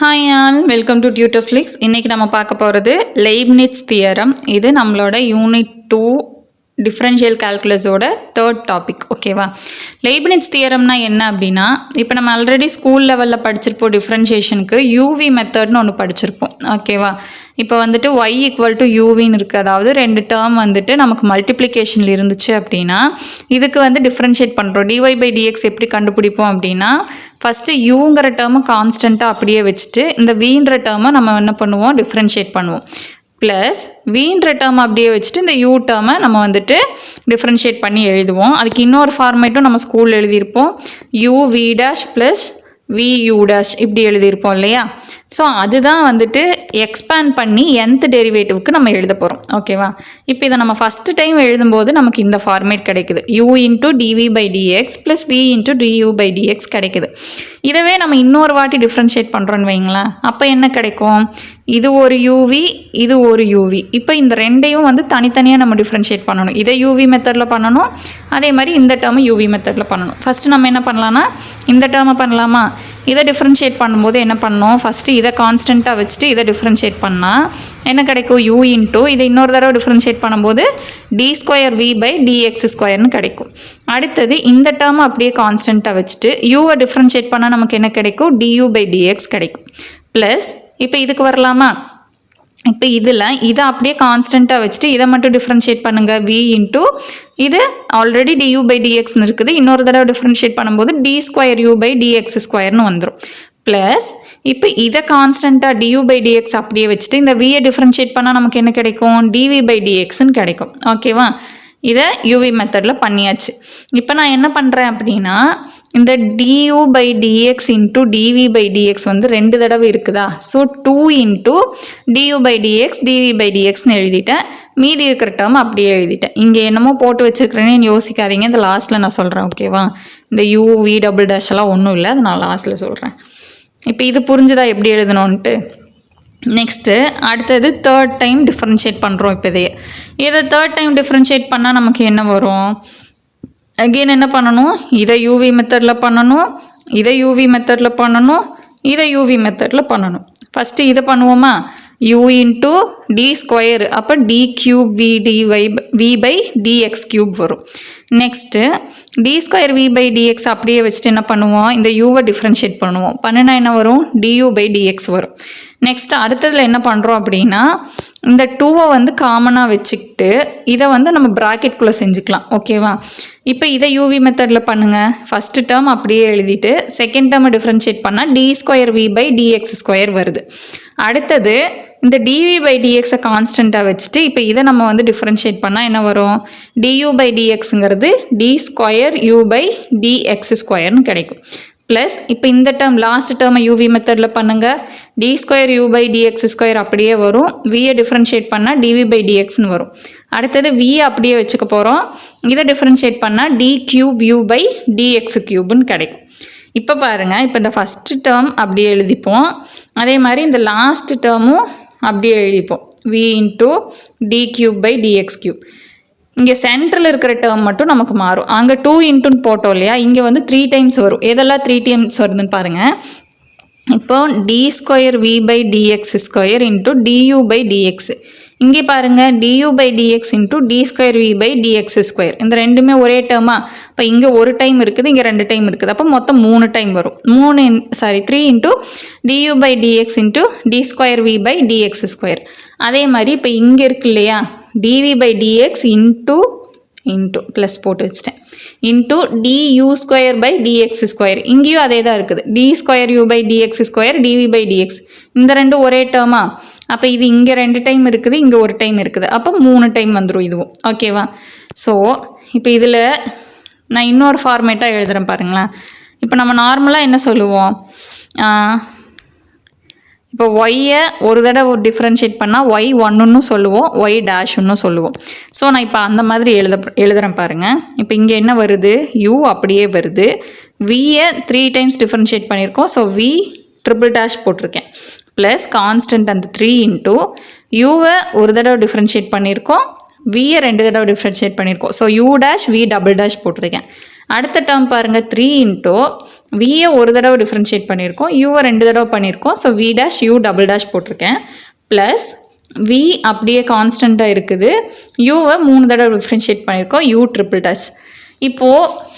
Hi all, welcome to Tutorflix. இன்றைக்கி நம்ம பார்க்க போகிறது லெய்ப்னிட்ஸ் தியரம். இது நம்மளோட யூனிட் 2 டிஃப்ரென்ஷியல் கால்குலஸோட தேர்ட் டாபிக். ஓகேவா? லெய்ப்னிட்ஸ் தியரம்னா என்ன அப்படின்னா, இப்போ நம்ம ஆல்ரெடி ஸ்கூல் லெவலில் படிச்சிருப்போம். டிஃப்ரென்ஷியேஷனுக்கு யூவி மெத்தட்னு ஒன்று படிச்சிருப்போம். ஓகேவா? இப்போ வந்துட்டு y ஈக்குவல் டு யூவின்னு இருக்குது. அதாவது ரெண்டு டேர்ம் வந்துட்டு நமக்கு மல்டிப்ளிகேஷனில் இருந்துச்சு அப்படின்னா இதுக்கு வந்து டிஃப்ரென்ஷியேட் பண்ணுறோம். டிஒய் பை டிஎக்ஸ் எப்படி கண்டுபிடிப்போம் அப்படின்னா, ஃபஸ்ட்டு யூங்கிற டேர்மை கான்ஸ்டண்ட்டாக அப்படியே வச்சுட்டு இந்த வீன்ற டேர்மை நம்ம என்ன பண்ணுவோம், டிஃப்ரென்ஷியேட் பண்ணுவோம். ப்ளஸ் வீன்ற டேர்ம் அப்படியே வச்சுட்டு இந்த யூ டேர்மை நம்ம வந்துட்டு டிஃப்ரென்ஷியேட் பண்ணி எழுதுவோம். அதுக்கு இன்னொரு ஃபார்மேட்டும் நம்ம ஸ்கூலில் எழுதியிருப்போம். U v dash plus v u dash இப்படி எழுதியிருப்போம் இல்லையா? ஸோ அதுதான் வந்துட்டு எக்ஸ்பேண்ட் பண்ணி nth டெரிவேட்டிவ்க்கு நம்ம எழுத போகிறோம். ஓகேவா? இப்போ இதை நம்ம ஃபஸ்ட்டு டைம் எழுதும்போது நமக்கு இந்த ஃபார்மேட் கிடைக்குது. U into dv by dx plus v into du by dx கிடைக்குது. இதவே நம்ம இன்னொரு வாட்டி டிஃப்ரென்ஷியேட் பண்ணுறோன்னு வைங்களேன், அப்போ என்ன கிடைக்கும்? இது ஒரு யூவி, இது ஒரு யூவி. இப்போ இந்த ரெண்டையும் வந்து தனித்தனியாக நம்ம டிஃப்ரென்ஷியேட் பண்ணணும். இதை யூவி மெத்தடில் பண்ணணும், அதே மாதிரி இந்த டேர்மை யூவி மெத்தடில் பண்ணணும். ஃபஸ்ட்டு நம்ம என்ன பண்ணலான்னா இந்த டேர்மை பண்ணலாமா? இதை டிஃப்ரென்ஷியேட் பண்ணும்போது என்ன பண்ணணும், ஃபஸ்ட்டு இதை கான்ஸ்டண்ட்டாக வச்சுட்டு இதை டிஃப்ரென்ஷியேட் பண்ணால் என்ன கிடைக்கும்? யூ இன்ட்டு இதை இன்னொரு தடவை டிஃப்ரென்ஷியேட் பண்ணும்போது d square v by dx ஸ்கொயர்னு கிடைக்கும். அடுத்தது இந்த டேர்மை அப்படியே கான்ஸ்டண்ட்டாக வச்சுட்டு யூவை டிஃப்ரென்ஷியேட் பண்ணால் நமக்கு என்ன கிடைக்கும்? டியூ பை டிஎக்ஸ் கிடைக்கும். ப்ளஸ் இப்போ இதுக்கு வரலாமா? இப்போ இதில் இதை அப்படியே கான்ஸ்டண்ட்டாக வச்சுட்டு இதை மட்டும் டிஃப்ரென்ஷியேட் பண்ணுங்கள். வி இன்ட்டு இது ஆல்ரெடி டியூ பை டிஎக்ஸ்னு இருக்குது, இன்னொரு தடவை டிஃப்ரென்ஷியேட் பண்ணும்போது d square u by dx ஸ்கொயர்னு வந்துடும். ப்ளஸ் இப்போ இதை கான்ஸ்டண்ட்டாக டியூ பை டிஎக்ஸ் அப்படியே வச்சுட்டு இந்த வியை டிஃப்ரென்ஷியேட் பண்ணால் நமக்கு என்ன கிடைக்கும்? டிவி பை டிஎக்ஸ்ன்னு கிடைக்கும். ஓகேவா? இதை யூவி மெத்தடில் பண்ணியாச்சு. இப்போ நான் என்ன பண்ணுறேன் அப்படின்னா, இந்த du by dx into dv by dx வந்து ரெண்டு தடவை இருக்குதா? So 2 into du by dx dv by டிஎக்ஸ்னு எழுதிட்டேன். மீதி இருக்கிற டேர்ம் அப்படியே எழுதிட்டேன். இங்கே என்னமோ போட்டு வச்சுருக்கிறேன்னு யோசிக்காதீங்க, இந்த லாஸ்ட்டில் நான் சொல்கிறேன். ஓகேவா? இந்த யூ வி டபுள் டேஷ் எல்லாம் ஒன்றும் இல்லை, அது நான் லாஸ்ட்டில் சொல்கிறேன். இப்போ இது புரிஞ்சுதா எப்படி எழுதணுன்ட்டு? நெக்ஸ்ட்டு அடுத்தது தேர்ட் டைம் டிஃப்ரென்ஷியேட் பண்ணுறோம். இப்போ இதை தேர்ட் டைம் டிஃப்ரென்ஷியேட் பண்ணால் நமக்கு என்ன வரும்? அகெயின் என்ன பண்ணணும்? இதை யூவி மெத்தடில் பண்ணணும், இதை யூவி மெத்தடில் பண்ணணும், இதை யூவி மெத்தடில் பண்ணணும். ஃபஸ்ட்டு இதை பண்ணுவோமா? யூ இன்ட்டு டி ஸ்கொயர், அப்போ d cube v dy v by dx cube வரும். Next d square v by dx அப்படியே வச்சுட்டு என்ன பண்ணுவோம்? இந்த யூவை டிஃப்ரென்ஷியேட் பண்ணுவோம். பண்ணினா என்ன வரும்? டியூ பை டிஎக்ஸ் வரும். நெக்ஸ்ட் அடுத்ததில் என்ன பண்ணுறோம் அப்படின்னா, இந்த 2வை வந்து காமனாக வச்சுக்கிட்டு இதை வந்து நம்ம ப்ராக்கெட்குள்ளே செஞ்சுக்கலாம். ஓகேவா? இப்போ இதை யூவி மெத்தடில் பண்ணுங்கள். ஃபஸ்ட்டு டேர்ம் அப்படியே எழுதிட்டு செகண்ட் டேர்மை டிஃப்ரென்ஷியேட் பண்ணால் d square v by dx square வருது. அடுத்தது இந்த டிவி பை டிஎக்ஸை கான்ஸ்டண்ட்டாக வச்சுட்டு இப்போ இதை நம்ம வந்து டிஃப்ரென்ஷியேட் பண்ணால் என்ன வரும்? டியூ பை டிஎக்ஸுங்கிறது d square u by dx ஸ்கொயர்னு கிடைக்கும். ப்ளஸ் இப்போ இந்த டேர்ம் லாஸ்ட் டேர்மை யூவி மெத்தடில் பண்ணுங்கள். D square u by dx square அப்படியே வரும். வியை டிஃப்ரென்ஷியேட் பண்ணால் டிவி பை டிஎக்ஸ்னு வரும். அடுத்தது வியை அப்படியே வச்சுக்க போகிறோம். இதை டிஃப்ரென்ஷியேட் பண்ணால் d cube u by dx கியூப்னு கிடைக்கும். இப்போ பாருங்கள், இப்போ இந்த ஃபஸ்ட்டு டேர்ம் அப்படியே எழுதிப்போம், அதே மாதிரி இந்த லாஸ்ட் டேர்மும் அப்படியே எழுதிப்போம். V into d cube by dx cube. இங்கே சென்டரில் இருக்கிற டேர்ம் மட்டும் நமக்கு மாறும். அங்கே 2 இன்ட்டுன்னு போட்டோம் இல்லையா? இங்கே வந்து 3 டைம்ஸ் வரும். எதெல்லாம் 3 டைம்ஸ் வருதுன்னு பாருங்கள். இப்போ d square v by dx square into du by dx. இங்கே பாருங்கள், du by dx into d square v by dx square. இந்த ரெண்டுமே ஒரே டேர்மா? இப்போ இங்கே ஒரு டைம் இருக்குது, இங்கே 2 டைம் இருக்குது. அப்போ மொத்தம் 3 டைம் வரும். 3 into du by dx into d square v by dx square. அதே மாதிரி இப்போ இங்கே இருக்கு இல்லையா? Dv by dx into plus போட்டு வச்சுட்டேன் into du square by dx square. இங்கேயும் அதே தான் இருக்குது. D square u by dx square dv by dx. இந்த ரெண்டும் ஒரே டேர்மா? அப்போ இது இங்கே 2 டைம் இருக்குது, இங்கே ஒரு டைம் இருக்குது. அப்போ 3 டைம் வந்துடும் இதுவும். ஓகேவா? ஸோ இப்போ இதில் நான் இன்னொரு ஃபார்மேட்டாக எழுதுகிறேன் பாருங்களேன். இப்போ நம்ம நார்மலாக என்ன சொல்லுவோம்? இப்போ ஒய்யை ஒரு தடவை டிஃப்ரென்ஷியேட் பண்ணால் ஒய் ஒன்றுன்னு சொல்லுவோம், ஒய் டேஷ்ன்னு சொல்லுவோம். ஸோ நான் இப்போ அந்த மாதிரி எழுதுகிறேன் பாருங்கள். இப்போ இங்கே என்ன வருது? யூ அப்படியே வருது. வியை 3 டைம்ஸ் டிஃப்ரென்ஷியேட் பண்ணியிருக்கோம். ஸோ வி ட்ரிபிள் டேஷ் போட்டிருக்கேன். ப்ளஸ் கான்ஸ்டன்ட் அந்த 3 இன்ட்டு யூவை ஒரு தடவை டிஃப்ரென்ஷியேட் பண்ணியிருக்கோம், வியை 2 தடவை டிஃப்ரென்ஷியேட் பண்ணியிருக்கோம். So u dash v double dash போட்டிருக்கேன். அடுத்த டேர்ம் பாருங்கள் 3 இன்ட்டு வியை ஒரு தடவை டிஃப்ரென்ஷியேட் பண்ணியிருக்கோம், யூவை 2 தடவை பண்ணியிருக்கோம். So v dash u double dash போட்டிருக்கேன். ப்ளஸ் வி அப்படியே கான்ஸ்டண்ட்டாக இருக்குது, யூவை 3 தடவை டிஃப்ரென்ஷியேட் பண்ணியிருக்கோம், யூ ட்ரிபிள் டேஷ். இப்போது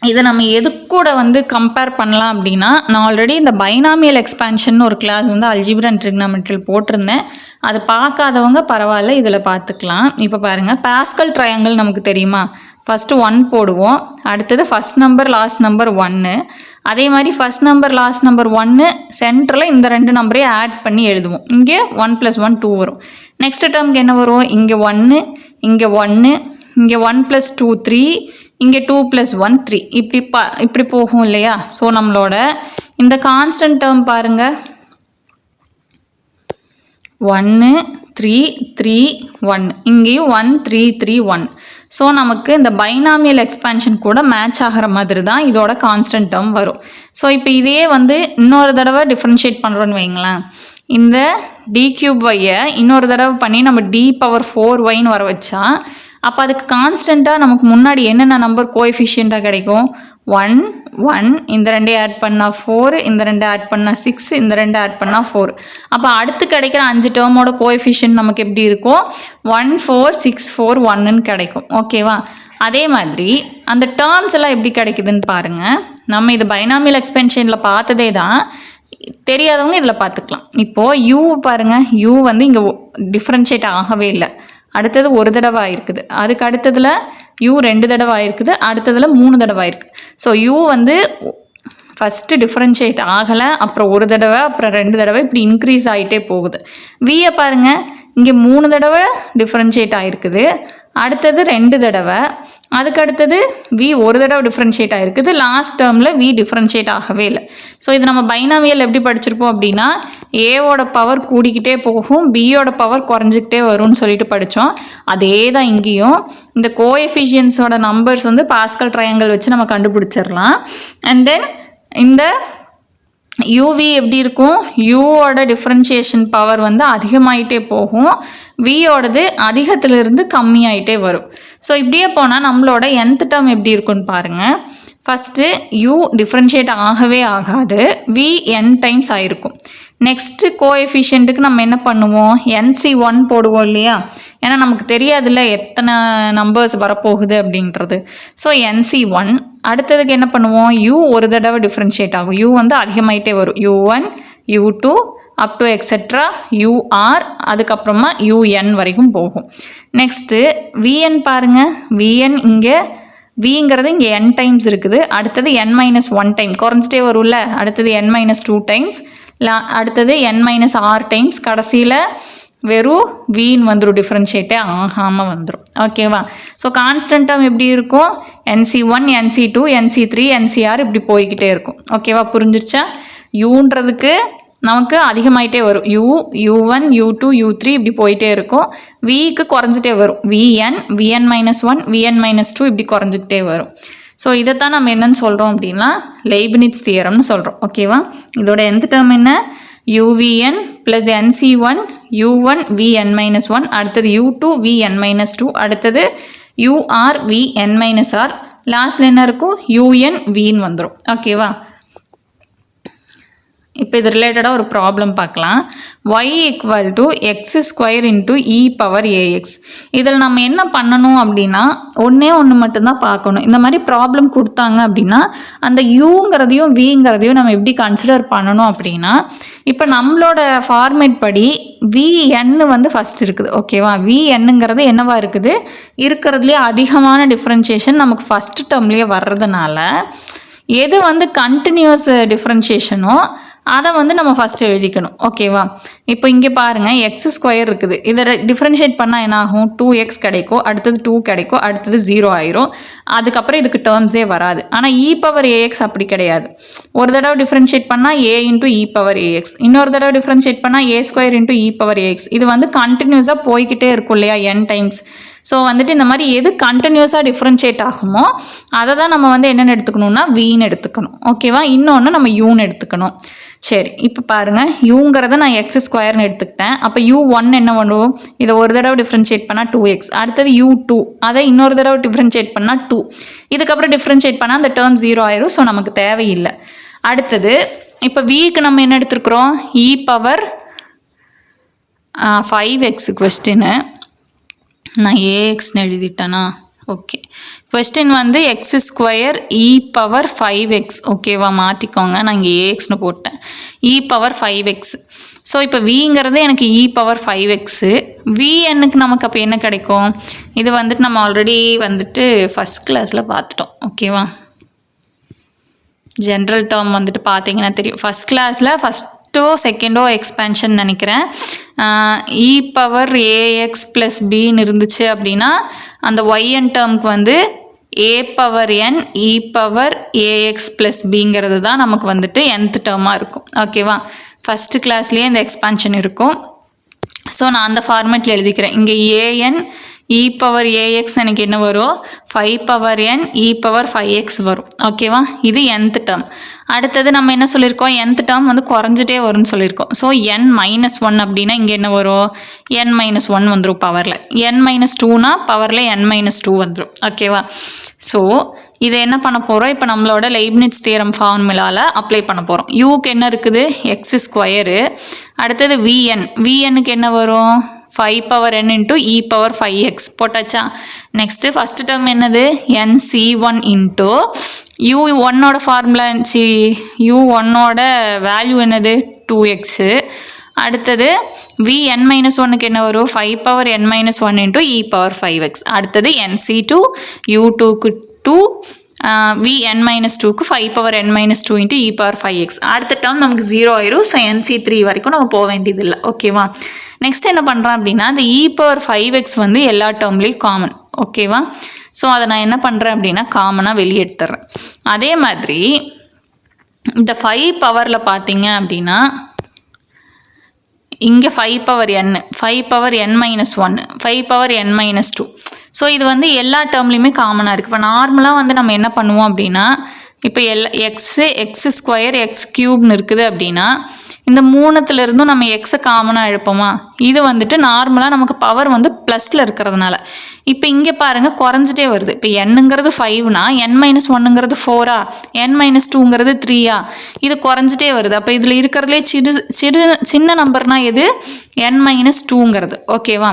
இதை நம்ம எது கூட வந்து கம்பேர் பண்ணலாம் அப்படின்னா, நான் ஆல்ரெடி இந்த பைனாமியல் எக்ஸ்பேன்ஷன் ஒரு கிளாஸ் வந்து அல்ஜிப்ரா அண்ட் ட்ரிக்னாமெட்ரியில் போட்டிருந்தேன். அது பார்க்காதவங்க பரவாயில்ல, இதில் பார்த்துக்கலாம். இப்போ பாருங்கள், பாஸ்கல் ட்ரையாங்கிள் நமக்கு தெரியுமா? ஃபஸ்ட்டு 1 போடுவோம், அடுத்தது ஃபஸ்ட் நம்பர் லாஸ்ட் நம்பர் 1. அதே மாதிரி ஃபஸ்ட் நம்பர் லாஸ்ட் நம்பர் 1 சென்டரில் இந்த 2 நம்பரையும் ஆட் பண்ணி எழுதுவோம். இங்கே 1 + 1 2 வரும். நெக்ஸ்ட் டேர்முக்கு என்ன வரும்? இங்கே 1, இங்கே 1, இங்கே 1 + 2 3, இங்கே 2 + 1 3, இப்படி போகும் இல்லையா? ஸோ நம்மளோட இந்த கான்ஸ்டன்ட் டேர்ம் பாருங்கள், 1 3 3 1, இங்கேயும் 1 3 3 1. ஸோ நமக்கு இந்த பைனாமியல் எக்ஸ்பேன்ஷன் கூட மேட்ச் ஆகிற மாதிரி தான் இதோட கான்ஸ்டன்ட் டேர்ம் வரும். ஸோ இப்போ இதையே வந்து இன்னொரு தடவை டிஃப்ரென்ஷியேட் பண்ணுறோன்னு வைங்களேன், இந்த d³ இன்னொரு தடவை பண்ணி நம்ம d⁴y வர வச்சா, அப்போ அதுக்கு கான்ஸ்டண்ட்டாக நமக்கு முன்னாடி என்னென்ன நம்பர் கோஎஃபிஷியண்ட்டாக கிடைக்கும்? 1 1, இந்த 2 ஆட் பண்ணால் 4, இந்த 2 ஆட் பண்ணால் 6, இந்த 2 ஆட் பண்ணால் 4. அப்போ அடுத்து கிடைக்கிற 5 டேர்மோட கோஎஃபிஷியன்ட் நமக்கு எப்படி இருக்கும்? 1 4 6 4 1ன்னு கிடைக்கும். ஓகேவா? அதே மாதிரி அந்த டேர்ம்ஸ் எல்லாம் எப்படி கிடைக்குதுன்னு பாருங்கள். நம்ம இது பைனாமியல் எக்ஸ்பென்ஷனில் பார்த்ததே தான், தெரியாதவங்க இதில் பார்த்துக்கலாம். இப்போது யூ பாருங்கள், யூ வந்து இங்கே டிஃப்ரென்ஷியேட் ஆகவே இல்லை, அடுத்தது ஒரு தடவை ஆயிருக்குது, அதுக்கு அடுத்ததில் யூ 2 தடவை ஆயிருக்குது, அடுத்ததில் 3 தடவை ஆயிருக்கு. ஸோ யூ வந்து ஃபஸ்ட்டு டிஃப்ரென்ஷியேட் ஆகலை, அப்புறம் ஒரு தடவை, அப்புறம் 2 தடவை, இப்படி இன்க்ரீஸ் ஆகிட்டே போகுது. வியை பாருங்கள், இங்கே 3 தடவை டிஃப்ரென்ஷியேட் ஆகிருக்குது, அடுத்தது 2 தடவை, அதுக்கு அடுத்தது வி ஒரு தடவை டிஃப்ரென்ஷியேட் ஆகிருக்குது, லாஸ்ட் டேர்மில் வி டிஃப்ரென்ஷியேட் ஆகவே இல்லை. ஸோ இது நம்ம பைனாமியல் எப்படி படிச்சிருப்போம் அப்படின்னா, ஏவோட பவர் கூடிக்கிட்டே போகும், பியோட பவர் குறைஞ்சிக்கிட்டே வரும்னு சொல்லிட்டு படித்தோம். அதே தான் இங்கேயும் இந்த கோஎஃபிஷியன்ஸோட நம்பர்ஸ் வந்து பாஸ்கல் ட்ரையாங்கிள் வச்சு நம்ம கண்டுபிடிச்சிடலாம். அண்ட் தென் இந்த யூவி எப்படி இருக்கும்? யூவோட டிஃப்ரென்ஷியேஷன் பவர் வந்து அதிகமாகிட்டே போகும், வியோடது அதிகத்திலிருந்து கம்மியாயிட்டே வரும். ஸோ இப்படியே போனால் நம்மளோட nth டேர்ம் எப்படி இருக்குன்னு பாருங்கள். ஃபஸ்ட்டு யூ டிஃப்ரென்ஷியேட் ஆகவே ஆகாது, வி n டைம்ஸ் ஆகிருக்கும். நெக்ஸ்ட்டு கோஎஃபிஷியண்ட்டுக்கு நம்ம என்ன பண்ணுவோம்? NC1 போடுவோம் இல்லையா? ஏன்னா நமக்கு தெரியாதுல்ல எத்தனை நம்பர்ஸ் வரப்போகுது அப்படின்றது. So NC1. அடுத்ததுக்கு என்ன பண்ணுவோம்? யூ ஒரு தடவை டிஃப்ரென்ஷியேட் ஆகும், யூ வந்து அதிகமாகிட்டே வரும், U1 U2 up to etcetera UR, அதுக்கப்புறமா UN வரைக்கும் போகும். நெக்ஸ்ட்டு VN பாருங்கள், VN இங்கே விங்கிறது இங்கே n டைம்ஸ் இருக்குது, அடுத்தது n-1 டைம் குறைஞ்சிட்டே வரும்ல, அடுத்தது n-2 டைம்ஸ், அடுத்தது n-r டைம்ஸ், கடைசியில் வெறும் வீன் வந்துடும், டிஃப்ரென்ஷியேட்டே ஆகாமல் வந்துடும். ஓகேவா? ஸோ கான்ஸ்டன்ட் டேர்ம் எப்படி இருக்கும்? NC1 NC2 NC3 NCR இப்படி போய்கிட்டே இருக்கும். ஓகேவா? புரிஞ்சிருச்சா? யூன்றதுக்கு நமக்கு அதிகமாகிட்டே வரும், U1 U2 U3 இப்படி போயிட்டே இருக்கும், விக்கு குறைஞ்சிட்டே வரும், VN VN-1 VN-2 இப்படி குறைஞ்சிக்கிட்டே வரும். ஸோ இதைத்தான் நம்ம என்னன்னு சொல்கிறோம் அப்படின்னா லெய்ப்னிட்ஸ் தியரம்னு சொல்கிறோம். ஓகேவா? இதோட nth டேர்ம் என்ன? UVN + NC1 U1 VN-1, அடுத்தது U2 VN-2, அடுத்தது UR VN-R, லாஸ்ட்டில் என்ன இருக்கும்? UN Vன்னு வந்துடும். ஓகேவா? இப்போ இது ரிலேட்டடாக ஒரு ப்ராப்ளம் பார்க்கலாம். y = x² × e⁴ax. இதில் நம்ம என்ன பண்ணணும் அப்படின்னா, ஒன்று மட்டும்தான் பார்க்கணும். இந்த மாதிரி ப்ராப்ளம் கொடுத்தாங்க அப்படின்னா அந்த யூங்கிறதையும் விங்கிறதையும் நம்ம எப்படி கன்சிடர் பண்ணணும் அப்படின்னா, இப்போ நம்மளோட ஃபார்மேட் படி VN வந்து ஃபஸ்ட் இருக்குது. ஓகேவா? VNங்கிறது என்னவா இருக்குது? இருக்கிறதுலே அதிகமான டிஃப்ரென்ஷியேஷன் நமக்கு ஃபஸ்ட் டேர்ம்லேயே வர்றதுனால, எது வந்து கண்டினியூஸ் டிஃப்ரென்ஷியேஷனோ அதை வந்து நம்ம ஃபஸ்ட்டு எழுதிக்கணும். ஓகேவா? இப்போ இங்கே பாருங்கள், x² இருக்குது, இதை டிஃப்ரென்ஷியேட் பண்ணால் என்ன ஆகும்? 2x கிடைக்கும், அடுத்தது 2 கிடைக்கும், அடுத்தது 0 ஆயிரும், அதுக்கப்புறம் இதுக்கு டேர்ம்ஸே வராது. ஆனால் e⁴ax அப்படி கிடையாது. ஒரு தடவை டிஃப்ரென்ஷியேட் பண்ணால் a × e⁴ax, இன்னொரு தடவை டிஃப்ரென்ஷியேட் பண்ணால் a² × e⁴ax. இது வந்து கண்டினியூஸாக போய்கிட்டே இருக்கும் இல்லையா n டைம்ஸ். ஸோ வந்துட்டு இந்த மாதிரி எது கண்டினியூஸாக டிஃப்ரென்ஷியேட் ஆகுமோ அதை தான் நம்ம வந்து என்னென்னு எடுத்துக்கணும்னா வீன்னு எடுத்துக்கணும். ஓகேவா? இன்னொன்று நம்ம யூன்னு எடுத்துக்கணும். சரி, இப்போ பாருங்கள், யூங்கிறத நான் எக்ஸ் ஸ்கொயர்னு எடுத்துக்கிட்டேன். அப்போ u1 என்ன பண்ணுவோம்? இதை ஒரு தடவை டிஃப்ரென்ஷியேட் பண்ணால் 2x. அடுத்தது u2, அதை இன்னொரு தடவை டிஃப்ரென்ஷியேட் பண்ணால் 2. இதுக்கப்புறம் டிஃப்ரென்ஷியேட் பண்ணால் அந்த டேர்ம் 0 ஆயிரும். ஸோ நமக்கு தேவையில்லை. அடுத்தது இப்போ விக்கு நம்ம என்ன எடுத்துருக்குறோம்? e பவர் 5x கொஸ்டின்னு நான் ஏஎக்ஸ்னு எழுதிட்டேனா? ஓகே, கொஸ்டின் வந்து X square e power 5x. ஓகேவா? மாற்றிக்கோங்க, நான் இங்கே ஏஎக்ஸ்னு போட்டேன். இ பவர் 5x. ஸோ இப்போ விங்கிறது எனக்கு இ பவர் 5x. விஎன்னுக்கு நமக்கு அப்போ என்ன கிடைக்கும்? இது வந்துட்டு நம்ம ஆல்ரெடி வந்துட்டு ஃபஸ்ட் கிளாஸில் பார்த்துட்டோம். ஓகேவா? ஜென்ரல் டேர்ம் வந்துட்டு பார்த்தீங்கன்னா தெரியும். ஃபஸ்ட் கிளாஸில் ஃபஸ்ட்டோ செகண்டோ எக்ஸ்பேன்ஷன் நினைக்கிறேன். இ பவர் ஏஎக்ஸ் ப்ளஸ் பின்னு இருந்துச்சு அப்படின்னா அந்த ஒய்என் டேர்முக்கு வந்து a power n e power ax plus பிங்கிறது தான் நமக்கு வந்துட்டு nth டேர்மாக இருக்கும். ஓகேவா? ஃபஸ்ட்டு கிளாஸ்லேயே இந்த எக்ஸ்பேன்ஷன் இருக்கும். ஸோ நான் அந்த ஃபார்மேட்டில் எழுதிக்கிறேன். இங்கே ஏஎன் இ பவர் ஏஎக்ஸ் எனக்கு என்ன வரும்? 5 பவர் என் இ பவர் 5x வரும். ஓகேவா? இது nth டேர்ம். அடுத்தது நம்ம என்ன சொல்லியிருக்கோம்? nth டேர்ம் வந்து குறைஞ்சிட்டே வரும்னு சொல்லியிருக்கோம். ஸோ n-1 அப்படின்னா இங்கே என்ன வரும்? n-1 வந்துடும் பவரில். n-2னா பவரில் n-2 வந்துடும். ஓகேவா? ஸோ இதை என்ன பண்ண போகிறோம்? இப்போ நம்மளோட லைப்னிட்ஸ் தியரம் ஃபார்முலாவில் அப்ளை பண்ண போகிறோம். யூக்கு என்ன இருக்குது? X square. அடுத்தது விஎன்னுக்கு என்ன வரும்? 5 power n into e power 5x போட்டாச்சா? நெக்ஸ்ட்டு ஃபஸ்ட்டு டேர்ம் என்னது? nc1 இன்ட்டு u1ஓட ஃபார்முலா u1ஓட வேல்யூ என்னது? 2x. அடுத்தது vn-1க்கு என்ன வரும்? 5 power n-1 into e power 5x. அடுத்தது nc2 u2க்கு 2 vn-2க்கு 5 power n-2 into e power 5x. அடுத்த டேர்ம் நமக்கு 0 ஆயிரும். ஸோ nc3 வரைக்கும் நம்ம போக வேண்டியதில்லை. ஓகேவா? நெக்ஸ்ட் என்ன பண்ணுறேன் அப்படின்னா இந்த இ பவர் 5x வந்து எல்லா டேர்ம்லேயும் காமன். ஓகேவா? ஸோ அதை நான் என்ன பண்ணுறேன் அப்படின்னா காமனாக வெளியே எடுத்துட்றேன். அதே மாதிரி இந்த 5 பவரில் பார்த்தீங்க அப்படின்னா இங்கே 5 power n 5 power n-1 5 power n-2. So இது வந்து எல்லா டேர்ம்லேயுமே காமனாக இருக்குது. இப்போ நார்மலாக வந்து நம்ம என்ன பண்ணுவோம் அப்படின்னா இப்போ எக்ஸ் ஸ்கொயர் எக்ஸ் க்யூப்னு இருக்குது அப்படின்னா இந்த மூணுத்துலேருந்தும் நம்ம எக்ஸை காமனாக எழுப்போமா? இது வந்துட்டு நார்மலாக நமக்கு பவர் வந்து ப்ளஸில் இருக்கிறதுனால. இப்போ இங்கே பாருங்கள் குறைஞ்சிட்டே வருது. இப்போ என்னங்கிறது 5னா n-1ங்கிறது 4ஆ, n-2ங்கிறது 3ஆ, இது குறைஞ்சிட்டே வருது. அப்போ இதில் இருக்கிறதுலே சின்ன நம்பர்னால் எது? n-2ங்கிறது. ஓகேவா?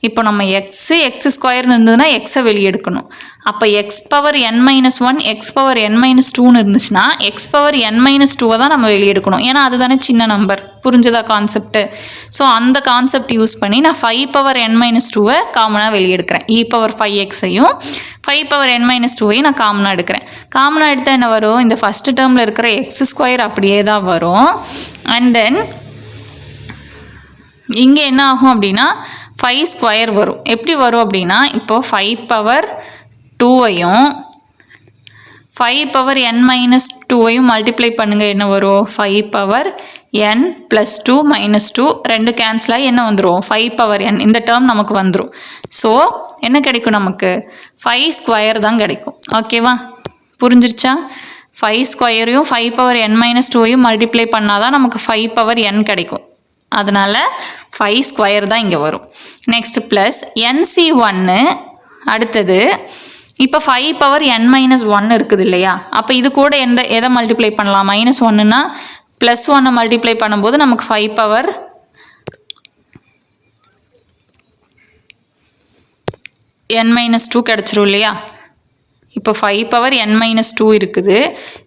இப்போ நம்ம எக்ஸ் ஸ்கொயர்னு இருந்ததுன்னா எக்ஸை வெளியே எடுக்கணும். அப்போ x power n-1 x power n-2ன்னு இருந்துச்சுன்னா எக்ஸ் பவர் n-2 தான் நம்ம வெளியே எடுக்கணும். ஏன்னா அதுதானே சின்ன நம்பர். புரிஞ்சதா கான்செப்ட்? ஸோ அந்த கான்செப்ட் யூஸ் பண்ணி நான் 5 பவர் n-2 காமனாக வெளியே எடுக்கிறேன். இ பவர் 5xஐயும் 5 பவர் n-2ஐயும் நான் காமனாக எடுக்கிறேன். காமனாக எடுத்தால் என்ன வரும்? இந்த ஃபஸ்ட்டு டேர்மில் இருக்கிற எக்ஸ் ஸ்கொயர் அப்படியே தான் வரும். அண்ட் தென் இங்கே என்ன ஆகும் அப்படின்னா 5 ஸ்கொயர் வரும். எப்படி வரும் அப்படின்னா இப்போது 5 பவர் 2ஐயும் 5 பவர் n-2ஐயும் மல்டிப்ளை பண்ணுங்கள். என்ன வரும்? 5 பவர் n + 2 - 2 ரெண்டு கேன்சல் ஆகி என்ன வந்துடும்? 5 பவர் n. இந்த டேர்ம் நமக்கு வந்துடும். ஸோ என்ன கிடைக்கும்? நமக்கு 5 ஸ்கொயர் தான் கிடைக்கும். ஓகேவா? புரிஞ்சிருச்சா? 5 ஸ்கொயரையும் 5 பவர் n-2ஐயும் மல்டிப்ளை பண்ணால் தான் நமக்கு 5 பவர் n கிடைக்கும். அதனால் 5 ஸ்கொயர் தான் இங்கே வரும். Next plus nc1. அடுத்தது இப்போ 5 பவர் n-1 இருக்குது இல்லையா? அப்போ இது கூட எதை மல்டிப்ளை பண்ணலாம்? -1ன்னா +1 மல்டிப்ளை பண்ணும்போது நமக்கு 5 பவர் n-2 கிடச்சிரும் இல்லையா? இப்போ 5 பவர் n-2 இருக்குது.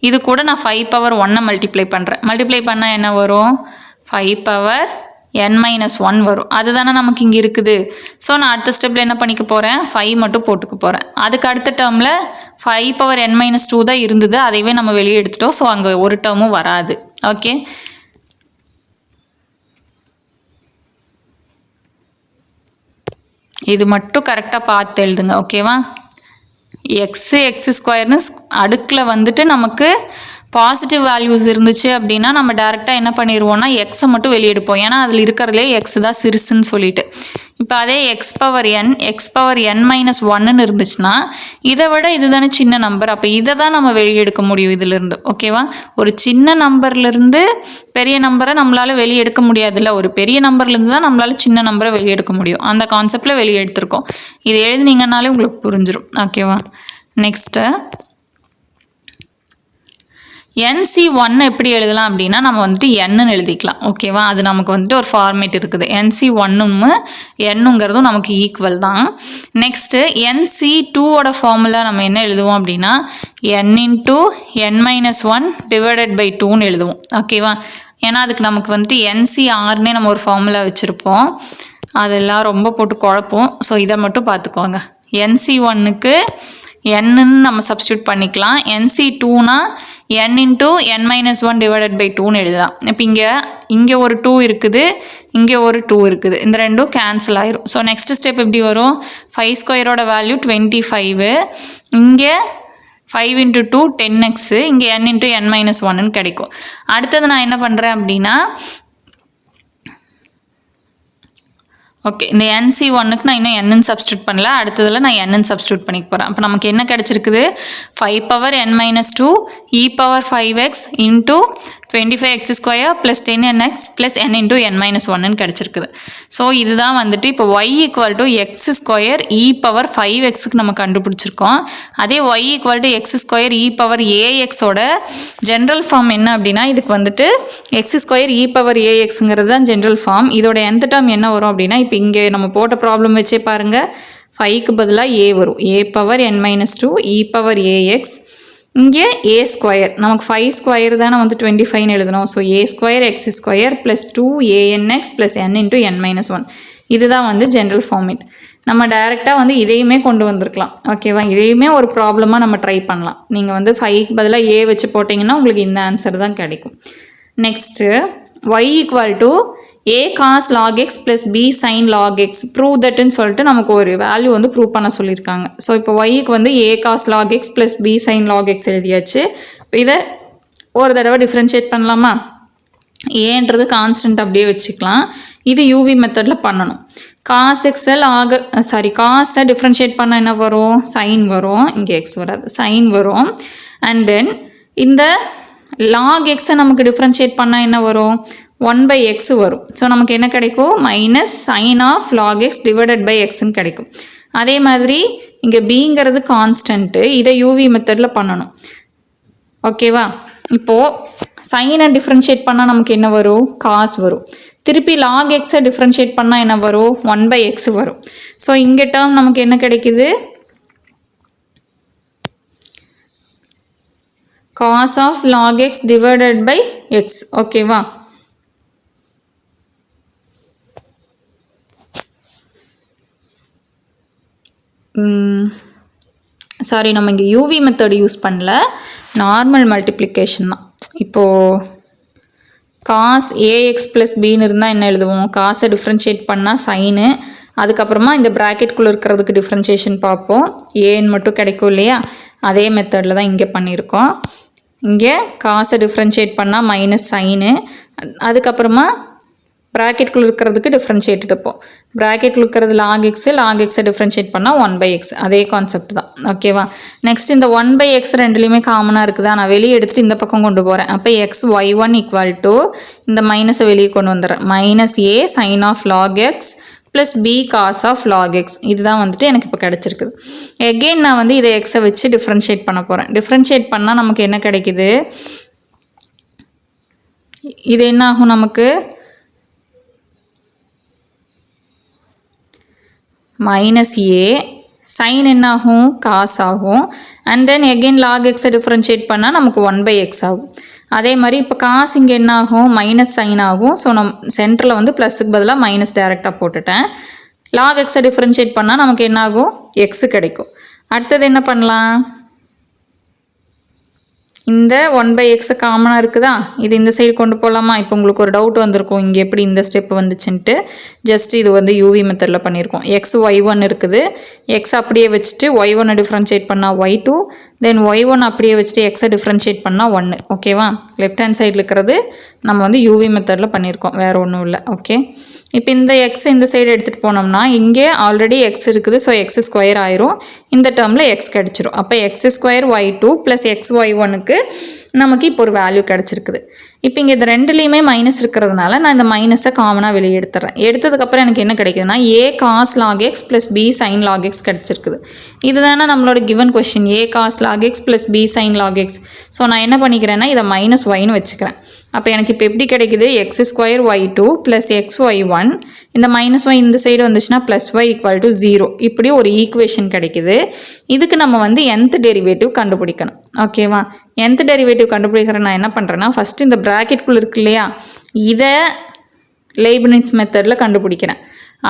இது கூட நான் 5 பவர் 1 மல்டிப்ளை பண்ணுறேன். மல்டிப்ளை பண்ணால் என்ன வரும்? 5 பவர் n-1 வரும். அதுதானே நமக்கு இங்கே இருக்குது. ஸோ நான் அடுத்த ஸ்டெப்பில் என்ன பண்ணிக்க போகிறேன்? 5 மட்டும் போட்டுக்க போகிறேன். அதுக்கு அடுத்த டேர்மில் 5 பவர் n-2 தான் இருந்தது. அதைவே நம்ம வெளியே எடுத்துட்டோம். ஸோ அங்கே ஒரு டேர்மும் வராது. ஓகே, இது மட்டும் கரெக்டாக பார்த்து எழுதுங்க. ஓகேவா? எக்ஸ் ஸ்கொயர்னு அடுக்கில் வந்துட்டு நமக்கு பாசிட்டிவ் வேல்யூஸ் இருந்துச்சு அப்படின்னா நம்ம டேரெக்டாக என்ன பண்ணிடுவோம்னா எக்ஸை மட்டும் வெளியே எடுப்போம். ஏன்னா அதில் இருக்கிறதுலே எக்ஸ் தான் சிறுசுன்னு சொல்லிட்டு. இப்போ அதே எக்ஸ் பவர் என் மைனஸ் ஒன்னுன்னு இருந்துச்சுன்னா இதை விட இதுதானே சின்ன நம்பர். அப்போ இதை தான் நம்ம வெளியே எடுக்க முடியும் இதிலிருந்து. ஓகேவா? ஒரு சின்ன நம்பர்லேருந்து பெரிய நம்பரை நம்மளால் வெளியே எடுக்க முடியாதுல்ல. ஒரு பெரிய நம்பர்லேருந்து தான் நம்மளால் சின்ன நம்பரை வெளியே எடுக்க முடியும். அந்த கான்செப்டில் வெளியே எடுத்திருக்கோம். இது எழுதுனீங்கன்னாலே உங்களுக்கு புரிஞ்சிடும். ஓகேவா? நெக்ஸ்ட்டு NC1 எப்படி எழுதலாம் அப்படின்னா நம்ம வந்துட்டு என்னன்னு எழுதிக்கலாம். ஓகேவா? அது நமக்கு வந்துட்டு ஒரு ஃபார்மேட் இருக்குது. NC1ம் என்னுங்கிறதும் நமக்கு ஈக்குவல் தான். நெக்ஸ்ட்டு NC2ஓட ஃபார்முலா நம்ம என்ன எழுதுவோம் அப்படின்னா n into n-1 divided by 2ன்னு எழுதுவோம். ஓகேவா? ஏன்னா அதுக்கு நமக்கு வந்துட்டு NCRனே நம்ம ஒரு ஃபார்முலா வச்சுருப்போம். அதெல்லாம் ரொம்ப போட்டு குழப்போம். ஸோ இதை மட்டும் பார்த்துக்கோங்க. NC1க்கு என்னன்னு நம்ம சப்ஸ்டியூட் பண்ணிக்கலாம். NC2னா n into n-1 divided by 2ன்னு எழுதலாம். இப்போ இங்கே ஒரு 2 இருக்குது, இங்கே ஒரு 2 இருக்குது. இந்த ரெண்டும் கேன்சல் ஆயிரும். ஸோ நெக்ஸ்ட் ஸ்டெப் எப்படி வரும்? 5 ஸ்கொயரோட வேல்யூ 25, இங்கே 5 இன்ட்டு 2 10x, இங்கே n இன்ட்டு n-1ன்னு கிடைக்கும். அடுத்தது நான் என்ன பண்ணுறேன் அப்படின்னா ஓகே, இந்த NC1க்கு நான் இன்னும் என்னன்னு சப்ஸ்டியூட் பண்ணல. அடுத்ததில் நான் என்னன்னு சப்ஸ்டியூட் பண்ணிக்க போகிறேன். அப்போ நமக்கு என்ன கிடச்சிருக்குது? 5 power n-2 e power 5x into 25x square plus 10nx plus n into n-1ன்னு கிடச்சிருக்குது. ஸோ இதுதான் வந்துட்டு இப்போ y equal to x square e power 5xக்கு நம்ம கண்டுபிடிச்சிருக்கோம். அதே y equal to x square e power ஏஎக்ஸோட ஜென்ரல் ஃபார்ம் என்ன அப்படின்னா இதுக்கு வந்துட்டு எக்ஸ் ஸ்கொயர் இ பவர் ஏஎக்ஸுங்கிறது தான் ஜென்ரல் ஃபார்ம். இதோட nth டேர்ம் என்ன வரும் அப்படின்னா இப்போ இங்கே நம்ம போட்ட ப்ராப்ளம் வச்சே பாருங்கள். 5க்கு பதிலாக a வரும். a power n-2 e power ax, இங்கே a ஸ்கொயர், நமக்கு 5 ஸ்கொயர் தானே வந்து 25ன்னு எழுதணும். So a square x square plus 2anx plus n into n-1. இதுதான் வந்து ஜென்ரல் ஃபார்மேட். நம்ம டைரெக்டாக வந்து இதையுமே கொண்டு வந்திருக்கலாம். ஓகேவா? இதையுமே ஒரு ப்ராப்ளமாக நம்ம ட்ரை பண்ணலாம். நீங்கள் வந்து 5க்கு பதிலாக a வச்சு போட்டிங்கன்னா உங்களுக்கு இந்த ஆன்சர் தான் கிடைக்கும். Next y equal to a cos log x plus b sin log x prove thatன்னு சொல்லிட்டு நமக்கு ஒரு வேல்யூ வந்து ப்ரூவ் பண்ண சொல்லியிருக்காங்க. ஸோ இப்போ yக்கு வந்து a cos log x plus b sin log x எழுதியாச்சு. இதை ஒரு தடவை டிஃப்ரென்ஷியேட் பண்ணலாமா? ஏன்றது கான்ஸ்டன்ட் அப்படியே வச்சுக்கலாம். இது யூவி மெத்தடில் பண்ணணும். காஸ் எக்ஸை காஸை டிஃப்ரென்ஷியேட் பண்ணால் என்ன வரும்? சைன் வரும். இங்கே எக்ஸ் வராது, சைன் வரும். அண்ட் தென் இந்த லாக் எக்ஸை நமக்கு டிஃப்ரென்ஷியேட் பண்ணால் என்ன வரும்? 1/x வரும். ஸோ நமக்கு என்ன கிடைக்கும்? Minus sine of log x divided by எக்ஸ்ன்னு கிடைக்கும். அதே மாதிரி இங்கே பிங்கிறது கான்ஸ்டன்ட்டு, இதை யூவி மெத்தடில் பண்ணணும். ஓகேவா? இப்போது சைனை டிஃப்ரென்ஷியேட் பண்ணால் நமக்கு என்ன வரும்? காஸ் வரும். திருப்பி லாக் எக்ஸை டிஃப்ரென்ஷியேட் பண்ணால் என்ன வரும்? 1/x வரும். ஸோ இங்கே டேர்ம் நமக்கு என்ன கிடைக்குது? Cos of log x divided by x. ஓகேவா? சாரி, நம்ம இங்கே யூவி மெத்தட் யூஸ் பண்ணல, நார்மல் மல்டிப்ளிகேஷன் தான். இப்போது காஸ் ஏஎக்ஸ் ப்ளஸ் பின்னு இருந்தால் என்ன எழுதுவோம்? காசை டிஃப்ரென்ஷியேட் பண்ணால் சைனு, அதுக்கப்புறமா இந்த ப்ராக்கெட்குள்ளே இருக்கிறதுக்கு டிஃப்ரென்ஷியேஷன் பார்ப்போம். ஏன்னு மட்டும் கிடைக்கும் இல்லையா? அதே மெத்தடில் தான் இங்கே பண்ணியிருக்கோம். இங்கே காசை டிஃப்ரென்ஷியேட் பண்ணால் மைனஸ் சைனு, அதுக்கப்புறமா ப்ராக்கெட்குள்ளே இருக்கிறதுக்கு டிஃப்ரென்ஷியேட் எடுப்போம். ப்ராக்கெட்டில் இருக்கிறது லாக் எக்ஸை டிஃப்ரென்ஷியேட் பண்ணால் 1/x. அதே கான்செப்ட் தான். ஓகேவா? நெக்ஸ்ட் இந்த 1/x ரெண்டுலேயுமே காமனாக இருக்குதா? நான் வெளியே எடுத்துகிட்டு இந்த பக்கம் கொண்டு போகிறேன். அப்போ xy1 ஈக்குவல் டு இந்த மைனஸை வெளியே கொண்டு வந்துடுறேன். Minus a sine of log x plus b cos of log x. இதுதான் வந்துட்டு எனக்கு இப்போ கிடச்சிருக்குது. எகெயின் நான் வந்து இதை எக்ஸை வச்சு டிஃப்ரென்ஷியேட் பண்ண போகிறேன். டிஃப்ரென்ஷியேட் பண்ணால் நமக்கு என்ன கிடைக்குது? இது என்ன ஆகும்? நமக்கு மைனஸ் ஏ சைன் என்ன ஆகும்? காஸ் ஆகும். அண்ட் தென் எகெயின் லாக் எக்ஸை டிஃப்ரென்ஷியேட் பண்ணால் நமக்கு 1/x ஆகும். அதே மாதிரி இப்போ காசு இங்கே என்ன ஆகும்? மைனஸ் சைன் ஆகும். ஸோ நம்ம சென்டரில் வந்து ப்ளஸுக்கு பதிலாக மைனஸ் டேரெக்டாக போட்டுட்டேன். லாக் எக்ஸை டிஃப்ரென்ஷியேட் பண்ணால் நமக்கு என்ன ஆகும்? எக்ஸு கிடைக்கும். அடுத்தது என்ன பண்ணலாம்? இந்த 1/x காமனாக இருக்குதா? இது இந்த சைடு கொண்டு போகலாமா? இப்போ உங்களுக்கு ஒரு டவுட் வந்திருக்கும், இங்கே எப்படி இந்த ஸ்டெப் வந்துச்சுன்ட்டு. ஜஸ்ட் இது வந்து யூவி மெத்தடில் பண்ணியிருக்கோம். y1 இருக்குது. எக்ஸ் அப்படியே வச்சுட்டு y1 டிஃப்ரென்ஷியேட் பண்ணால் y2, தென் y1 அப்படியே வச்சுட்டு எக்ஸை டிஃப்ரென்ஷியேட் பண்ணால் 1. ஓகேவா? லெஃப்ட் ஹேண்ட் சைடில் இருக்கிறது நம்ம வந்து யூவி மெத்தடில் பண்ணியிருக்கோம், வேறு ஒன்றும் இல்லை. ஓகே, இப்போ இந்த எக்ஸ் இந்த சைடு எடுத்துகிட்டு போனோம்னா இங்கே ஆல்ரெடி எக்ஸ் இருக்குது. ஸோ எக்ஸ் ஸ்கொயர் ஆயிரும். இந்த டேர்மில் எக்ஸ் கிடச்சிரும். அப்போ எக்ஸ் ஸ்கொயர் ஒய்2 ப்ளஸ் எக்ஸ் ஒய்1க்கு நமக்கு இப்போ ஒரு வேல்யூ கிடச்சிருக்குது. இப்போ இங்கே இந்த ரெண்டுலேயுமே மைனஸ் இருக்கிறதுனால நான் இந்த மைனஸை காமனாக வெளியே எடுத்துறேன். எடுத்ததுக்கப்புறம் எனக்கு என்ன கிடைக்குதுன்னா a cos log x plus b sine log x கிடச்சிருக்குது. இதுதானே நம்மளோட given question, a cos log x plus b sine log x. So நான் என்ன பண்ணிக்கிறேன்னா இதை மைனஸ் ஒய்னு வச்சுக்கிறேன். அப்போ எனக்கு இப்போ எப்படி கிடைக்குது, எக்ஸ் ஸ்கொயர் ஒய்2 ப்ளஸ் எக்ஸ் ஒய்1, இந்த மைனஸ் ஒய் இந்த சைடு வந்துச்சுன்னா ப்ளஸ் ஒய் ஈக்குவல் டு 0. இப்படி ஒரு ஈக்குவேஷன் கிடைக்குது. இதுக்கு நம்ம வந்து nth டெரிவேட்டிவ் கண்டுபிடிக்கணும். ஓகேவா? nth டெரிவேட்டிவ் கண்டுபிடிக்கிற நான் என்ன பண்ணுறேன்னா ஃபஸ்ட்டு இந்த ப்ராக்கெட்குள்ளே இருக்கு இல்லையா, இதை லைப்னிட்ஸ் மெத்தடில் கண்டுபிடிக்கிறேன்.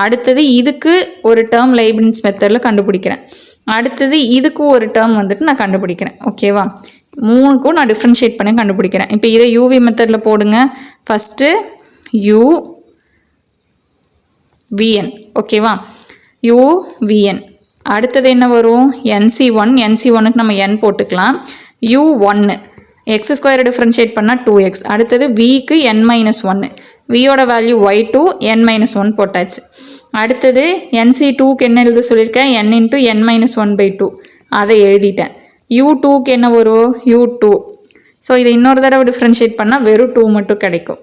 அடுத்தது இதுக்கு ஒரு டேர்ம் லைப்னிட்ஸ் மெத்தடில் கண்டுபிடிக்கிறேன். அடுத்தது இதுக்கு ஒரு டேர்ம் வந்துட்டு நான் கண்டுபிடிக்கிறேன். ஓகேவா? மூணுக்கும் நான் டிஃப்ரென்ஷியேட் பண்ணி கண்டுபிடிக்கிறேன். இப்போ இதை யூவி மெத்தடில் போடுங்க. First u v n. ஓகேவா? U v n. அடுத்தது என்ன வரும், NC1. NC1க்கு நம்ம n போட்டுக்கலாம். U1 எக்ஸ் ஸ்கொயர் டிஃப்ரென்ஷியேட் பண்ணால் 2x. அடுத்தது விக்கு n-1. வியோட வேல்யூ y2 n-1 போட்டாச்சு. அடுத்தது NC2க்கு என்ன எழுத சொல்லியிருக்கேன், n × n-1/2 அதை எழுதிட்டேன். U2க்கு என்ன வரும், U2. ஸோ இதை இன்னொரு தடவை டிஃப்ரென்ஷியேட் பண்ணால் வெறும் 2 மட்டும் கிடைக்கும்.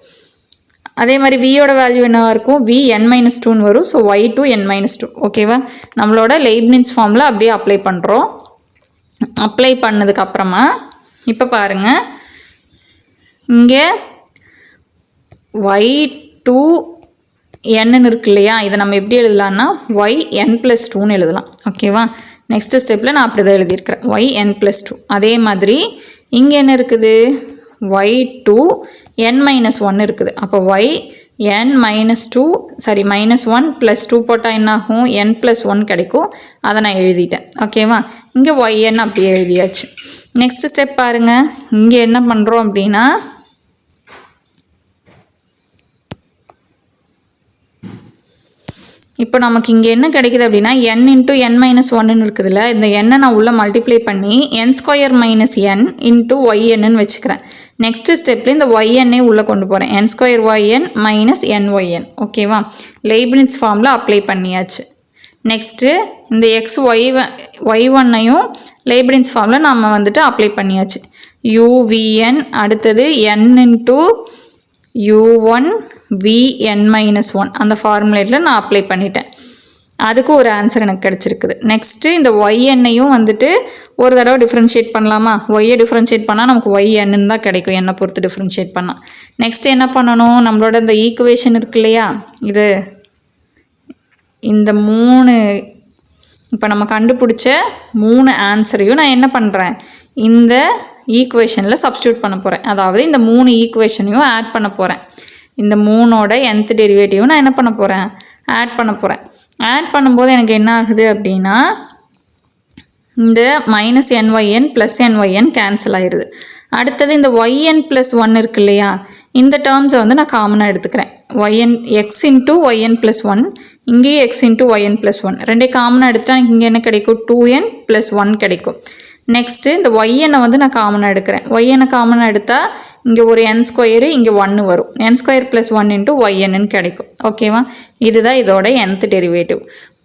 அதே மாதிரி வியோட வேல்யூ என்னவாக இருக்கும், v n-2ன்னு வரும். So y2 n-2. ஓகேவா? நம்மளோட லைப்னிட்ஸ் ஃபார்மில் அப்படியே அப்ளை பண்ணுறோம். அப்ளை பண்ணதுக்கப்புறமா இப்போ பாருங்கள், இங்கே y2 n இருக்கு இல்லையா, இதை நம்ம எப்படி எழுதலாம்னா yn+2ன்னு எழுதலாம். ஓகேவா? நெக்ஸ்ட் ஸ்டெப்பில் நான் அப்படி தான் எழுதியிருக்கிறேன், yn+2. அதே மாதிரி இங்கே என்ன இருக்குது, y2 n-1 இருக்குது. அப்போ -1 + 2 போட்டால் என்ன ஆகும், n+1 கிடைக்கும். அதை நான் எழுதிட்டேன். ஓகேவா? இங்கே yn அப்படியே எழுதியாச்சு. நெக்ஸ்ட் ஸ்டெப் பாருங்கள், இங்கே என்ன பண்ணுறோம் அப்படின்னா இப்போ நமக்கு இங்கே என்ன கிடைக்குது அப்படின்னா n × n-1ன்னு இருக்குதுல்ல, இந்த n நான் உள்ளே மல்டிப்ளை பண்ணி n² - n × yn வச்சுக்கிறேன். நெக்ஸ்ட் ஸ்டெப்பில் இந்த yn உள்ளே கொண்டு போகிறேன், n² yn - nyn. ஓகேவா? லைப்னிட்ஸ் ஃபார்மில் அப்ளை பண்ணியாச்சு. நெக்ஸ்ட்டு இந்த y1ஐயும் லைப்னிட்ஸ் ஃபார்மில் நம்ம வந்துட்டு அப்ளை பண்ணியாச்சு. uvn. அடுத்தது n × u1 vn-1 அந்த ஃபார்முலேட்டில் நான் அப்ளை பண்ணிட்டேன். அதுக்கு ஒரு ஆன்சர் எனக்கு கிடச்சிருக்குது. நெக்ஸ்ட்டு இந்த yn-ஐயும் வந்துட்டு ஒரு தடவை டிஃப்ரென்ஷியேட் பண்ணலாமா, ஒய்யை டிஃப்ரென்ஷியேட் பண்ணால் நமக்கு yn தான் கிடைக்கும், என்னை பொறுத்து டிஃப்ரென்ஷியேட் பண்ணால். நெக்ஸ்ட்டு என்ன பண்ணணும், நம்மளோட இந்த ஈக்குவேஷன் இருக்கு இல்லையா, இது இந்த 3 இப்போ நம்ம கண்டுபிடிச்ச 3 ஆன்சரையும் நான் என்ன பண்ணுறேன், இந்த ஈக்குவேஷனில் சப்ஸ்டியூட் பண்ண போகிறேன். அதாவது இந்த 3 ஈக்குவேஷனையும் ஆட் பண்ண போகிறேன். இந்த 3ஓட nth டெரிவேட்டிவும் நான் என்ன பண்ண போகிறேன், ஆட் பண்ண போகிறேன். ஆட் பண்ணும்போது எனக்கு என்ன ஆகுது அப்படின்னா இந்த -nyn + nyn கேன்சல் ஆயிடுது. அடுத்தது இந்த yn+1 இருக்கு இல்லையா, இந்த டேர்ம்ஸை வந்து நான் காமனாக எடுத்துக்கிறேன். x × yn+1, இங்கேயும் x × yn+1 ரெண்டே காமனாக எடுத்துட்டா எனக்கு இங்கே என்ன கிடைக்கும், 2n + 1 கிடைக்கும். நெக்ஸ்ட்டு இந்த yn-ஐ வந்து நான் காமனாக எடுக்கிறேன். yn-ஐ காமனாக எடுத்தால் இங்கே ஒரு n², இங்கே 1 வரும். n² + 1 × yn கிடைக்கும். ஓகேவா? இதுதான் இதோட nth டெரிவேட்டிவ்.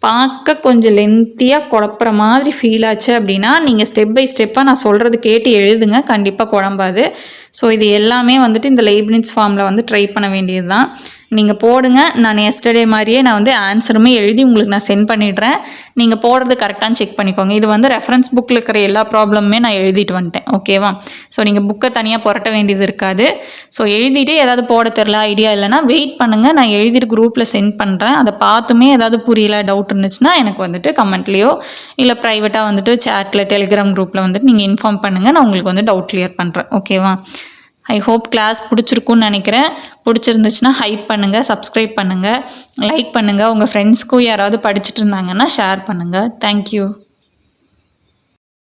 பார்க்க கொஞ்சம் லென்த்தியாக குழப்புற மாதிரி ஃபீல் ஆச்சு அப்படின்னா நீங்கள் ஸ்டெப் பை ஸ்டெப்பாக நான் சொல்கிறது கேட்டு எழுதுங்க, கண்டிப்பாக குழம்பாது. ஸோ இது எல்லாமே வந்துட்டு இந்த லைப்னிட்ஸ் ஃபார்மில் வந்து ட்ரை பண்ண வேண்டியது தான். நீங்கள் போடுங்க. நான் எஸ்டர்டே மாதிரியே நான் வந்து ஆன்சருமே எழுதி உங்களுக்கு நான் சென்ட் பண்ணிடுறேன். நீங்கள் போடுறது கரெக்டானு செக் பண்ணிக்கோங்க. இது வந்து ரெஃபரன்ஸ் புக்கில் இருக்கிற எல்லா ப்ராப்ளமுமே நான் எழுதிட்டு வந்துட்டேன். ஓகேவா? ஸோ நீங்கள் புக்கை தனியாக புரட்ட வேண்டியது இருக்காது. ஸோ எழுதிட்டு ஏதாவது போட தெரில ஐடியா இல்லைனா வெயிட் பண்ணுங்கள், நான் எழுதிட்டு குரூப்பில் சென்ட் பண்ணுறேன். அதை பார்த்துமே ஏதாவது புரியல டவுட் இருந்துச்சுன்னா எனக்கு வந்துட்டு கமெண்ட்லேயோ இல்லை ப்ரைவேட்டாக வந்துட்டு சேட்டில் டெலிகிராம் குரூப்பில் வந்துட்டு நீங்கள் இன்ஃபார்ம் பண்ணுங்கள். நான் உங்களுக்கு வந்து டவுட் கிளியர் பண்ணுறேன். ஓகேவா? ஐ ஹோப் கிளாஸ் பிடிச்சிருக்குன்னு நினைக்கிறேன். பிடிச்சிருந்துச்சுன்னா ஹைப் பண்ணுங்கள், சப்ஸ்கிரைப் பண்ணுங்கள், லைக் பண்ணுங்கள். உங்கள் ஃப்ரெண்ட்ஸ்க்கும் யாராவது படிச்சுட்டு இருந்தாங்கன்னா ஷேர் பண்ணுங்கள். தேங்க்யூ.